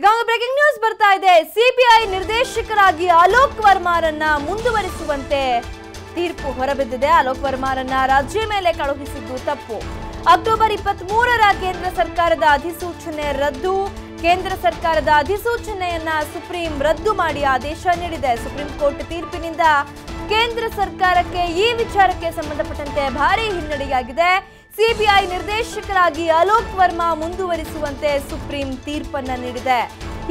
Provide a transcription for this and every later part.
ಈಗ ಒಂದು breaking news ಬರ್ತಾ ಇದೆ. ಸಿಬಿಐ ನಿರ್ದೇಶಕರಾಗಿ ಅಲೋಕ್ ವರ್ಮಾರನ್ನ ಮುಂದುವರಿಸುವಂತೆ ತೀರ್ಪು ಹೊರಬಿದ್ದಿದೆ. ಅಲೋಕ್ ವರ್ಮಾರನ್ನ ರಾಜ್ಯ ಮೇಲೆ ಕಳುಹಿಸಿದ್ದು ತಪ್ಪು. ಅಕ್ಟೋಬರ್ 23ರ ಕೇಂದ್ರ ಸರ್ಕಾರದ ಅಧಿಸೂಚನೆ ರದ್ದು. ಕೇಂದ್ರ ಸರ್ಕಾರದ ಅಧಿಸೂಚನೆಯನ್ನ ಸುಪ್ರೀಂ ರದ್ದು ಮಾಡಿ ಆದೇಶ ನೀಡಿದೆ. ಸುಪ್ರೀಂ ಕೋರ್ಟ್ ತೀರ್ಪಿನಿಂದ ಕೇಂದ್ರ ಸರ್ಕಾರಕ್ಕೆ ಈ ವಿಚಾರಕ್ಕೆ ಸಂಬಂಧಪಟ್ಟಂತೆ ಭಾರಿ ಹಿನ್ನಡೆಯಾಗಿದೆ. ಸಿಬಿಐ ನಿರ್ದೇಶಕರಾಗಿ ಅಲೋಕ್ ವರ್ಮಾ ಮುಂದುವರಿಸುವಂತೆ ಸುಪ್ರೀಂ ತೀರ್ಪನ್ನು ನೀಡಿದೆ.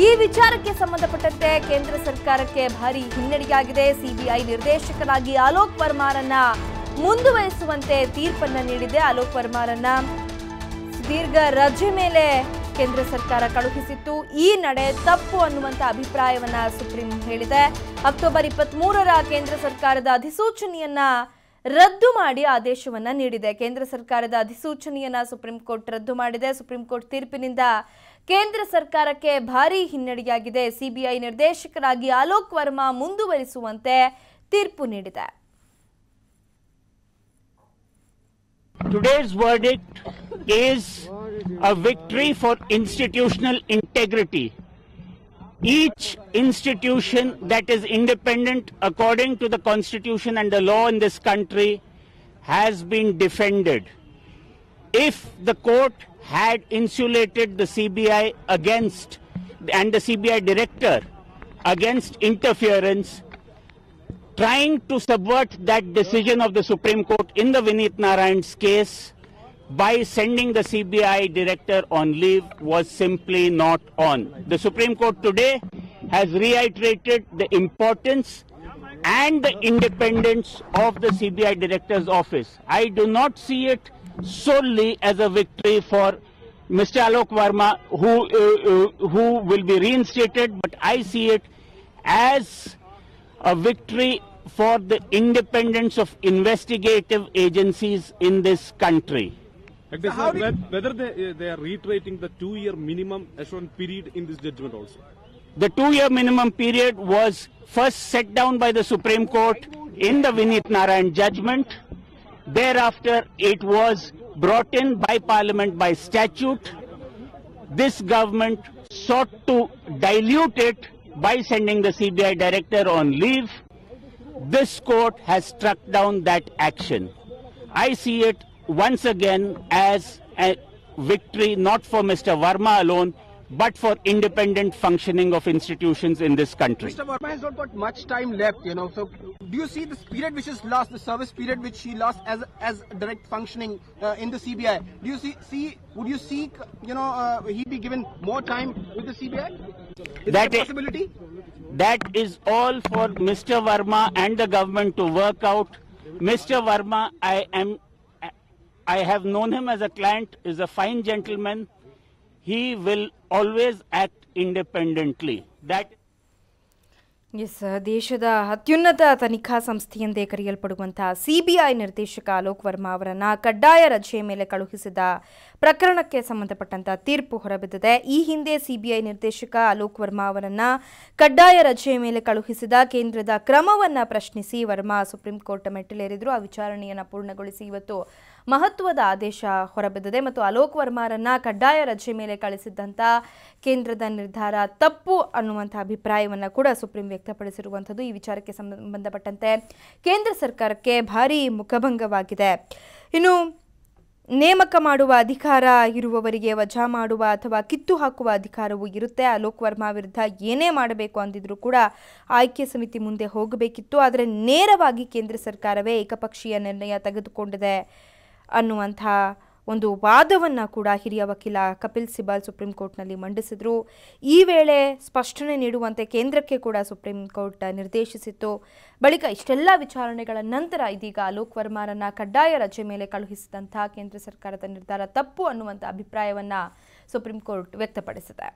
ಈ ವಿಚಾರಕ್ಕೆ ಸಂಬಂಧಪಟ್ಟಂತೆ ಕೇಂದ್ರ ಸರ್ಕಾರಕ್ಕೆ ಭಾರಿ ಹಿನ್ನಡೆಯಾಗಿದೆ. ಸಿಬಿಐ ನಿರ್ದೇಶಕರಾಗಿ ಅಲೋಕ್ ವರ್ಮಾರನ್ನ ಮುಂದುವರಿಸುವಂತೆ ತೀರ್ಪನ್ನು ನೀಡಿದೆ. ಅಲೋಕ್ ವರ್ಮಾರನ್ನ ದೀರ್ಘ ರಜೆ ಮೇಲೆ ಕೇಂದ್ರ ಸರ್ಕಾರ ಕಳುಹಿಸಿತ್ತು. ಈ ನಡೆ ತಪ್ಪು ಅನ್ನುವಂಥ ಅಭಿಪ್ರಾಯವನ್ನ ಸುಪ್ರೀಂ ಹೇಳಿದೆ. ಅಕ್ಟೋಬರ್ 23ರ ಕೇಂದ್ರ ಸರ್ಕಾರದ ಅಧಿಸೂಚನೆಯನ್ನ ರದ್ದು ಮಾಡಿ ಆದೇಶವನ್ನ ನೀಡಿದೆ. ಕೇಂದ್ರ ಸರ್ಕಾರದ ಅಧಿಸೂಚನೆಯನ್ನ ಸುಪ್ರೀಂ ಕೋರ್ಟ್ ರದ್ದು ಮಾಡಿದೆ. ಸುಪ್ರೀಂ ಕೋರ್ಟ್ ತೀರ್ಪಿನಿಂದ ಕೇಂದ್ರ ಸರ್ಕಾರಕ್ಕೆ ಭಾರಿ ಹಿನ್ನಡೆಯಾಗಿದೆ. ಸಿಬಿಐ ನಿರ್ದೇಶಕರಾಗಿ ಅಲೋಕ್ ವರ್ಮಾ ಮುಂದುವರಿಸುವಂತೆ ತೀರ್ಪು ನೀಡಿದೆ. Today's verdict is a victory for institutional integrity. Each institution that is independent according to the constitution and the law in this country has been defended. If the court had insulated the CBI against and the CBI director against interference, trying to subvert that decision of the Supreme Court in the Vineet Narayan's case by sending the CBI director on leave was simply not on. The Supreme Court today has reiterated the importance and the independence of the CBI director's office. I do not see it solely as a victory for Mr. Alok Verma, who will be reinstated, but I see it as a victory for the independence of investigative agencies in this country. Whether they are reiterating the 2-year minimum assurance period in this judgment also? The 2-year minimum period was first set down by the Supreme Court in the Vineet Narayan judgment. Thereafter, it was brought in by Parliament by statute. This government sought to dilute it by sending the CBI director on leave. This court has struck down that action. I see it once again as a victory not for Mr. Verma alone, but for independent functioning of institutions in this country. Mr. Verma has not got much time left, so do you see this period which is lost, the service period which he lost as direct functioning in the CBI? Do you would you seek, he be given more time with the CBI? Is that a possibility? That is all for Mr. Verma and the government to work out. Mr. Verma, I have known him as a client, is a fine gentleman. He will always act independently. ದೇಶದ ಅತ್ಯುನ್ನತ ತನಿಖಾ ಸಂಸ್ಥೆಯೆಂದೇ ಕರೆಯಲ್ಪಡುವಂತಹ CBI ನಿರ್ದೇಶಕ ಅಲೋಕ್ ವರ್ಮಾ ಅವರನ್ನ ಕಡ್ಡಾಯ ರಜೆ ಮೇಲೆ ಕಳುಹಿಸಿದ ಪ್ರಕರಣಕ್ಕೆ ಸಂಬಂಧಪಟ್ಟಂತ ತೀರ್ಪು ಹೊರಬಿದ್ದಿದೆ. ಈ ಹಿಂದೆ ಸಿಬಿಐ ನಿರ್ದೇಶಕ ಅಲೋಕ್ ವರ್ಮಾ ಅವರನ್ನ ಕಡ್ಡಾಯ ರಜೆ ಮೇಲೆ ಕಳುಹಿಸಿದ ಕೇಂದ್ರದ ಕ್ರಮವನ್ನ ಪ್ರಶ್ನಿಸಿ ವರ್ಮಾ ಸುಪ್ರೀಂ ಕೋರ್ಟ್ ಮೆಟ್ಟಿಲೇರಿದ್ರು. ಆ ವಿಚಾರಣೆಯನ್ನು ಪೂರ್ಣಗೊಳಿಸಿ ಇವತ್ತು ಮಹತ್ವದ ಆದೇಶ ಹೊರಬಿದ್ದಿದೆ ಮತ್ತು ಅಲೋಕ್ ವರ್ಮಾರನ್ನ ಕಡ್ಡಾಯ ರಜೆ ಮೇಲೆ ಕಳಿಸಿದ್ದಂಥ ಕೇಂದ್ರದ ನಿರ್ಧಾರ ತಪ್ಪು ಅನ್ನುವಂಥ ಅಭಿಪ್ರಾಯವನ್ನು ಕೂಡ ಸುಪ್ರೀಂ ವ್ಯಕ್ತಪಡಿಸಿರುವಂಥದ್ದು. ಈ ವಿಚಾರಕ್ಕೆ ಸಂಬಂಧಪಟ್ಟಂತೆ ಕೇಂದ್ರ ಸರ್ಕಾರಕ್ಕೆ ಭಾರಿ ಮುಖಭಂಗವಾಗಿದೆ. ಇನ್ನು ನೇಮಕ ಮಾಡುವ ಅಧಿಕಾರ ಇರುವವರಿಗೆ ವಜಾ ಮಾಡುವ ಅಥವಾ ಕಿತ್ತು ಹಾಕುವ ಅಧಿಕಾರವೂ ಇರುತ್ತೆ. ಅಲೋಕ್ ವರ್ಮಾ ವಿರುದ್ಧ ಏನೇ ಮಾಡಬೇಕು ಅಂದಿದ್ರೂ ಕೂಡ ಆಯ್ಕೆ ಸಮಿತಿ ಮುಂದೆ ಹೋಗಬೇಕಿತ್ತು. ಆದರೆ ನೇರವಾಗಿ ಕೇಂದ್ರ ಸರ್ಕಾರವೇ ಏಕಪಕ್ಷೀಯ ನಿರ್ಣಯ ತೆಗೆದುಕೊಂಡಿದೆ ಅನ್ನುವಂಥ ಒಂದು ವಾದವನ್ನು ಕೂಡ ಹಿರಿಯ ವಕೀಲ ಕಪಿಲ್ ಸಿಬಾಲ್ ಸುಪ್ರೀಂ ಕೋರ್ಟ್ನಲ್ಲಿ ಮಂಡಿಸಿದರು. ಈ ವೇಳೆ ಸ್ಪಷ್ಟನೆ ನೀಡುವಂತೆ ಕೇಂದ್ರಕ್ಕೆ ಕೂಡ ಸುಪ್ರೀಂ ಕೋರ್ಟ್ ನಿರ್ದೇಶಿಸಿತ್ತು. ಬಳಿಕ ಇಷ್ಟೆಲ್ಲ ವಿಚಾರಣೆಗಳ ನಂತರ ಇದೀಗ ಅಲೋಕ್ ವರ್ಮಾರನ್ನ ಕಡ್ಡಾಯ ರಜೆ ಮೇಲೆ ಕಳುಹಿಸಿದಂಥ ಕೇಂದ್ರ ಸರ್ಕಾರದ ನಿರ್ಧಾರ ತಪ್ಪು ಅನ್ನುವಂಥ ಅಭಿಪ್ರಾಯವನ್ನು ಸುಪ್ರೀಂ ಕೋರ್ಟ್ ವ್ಯಕ್ತಪಡಿಸಿದೆ.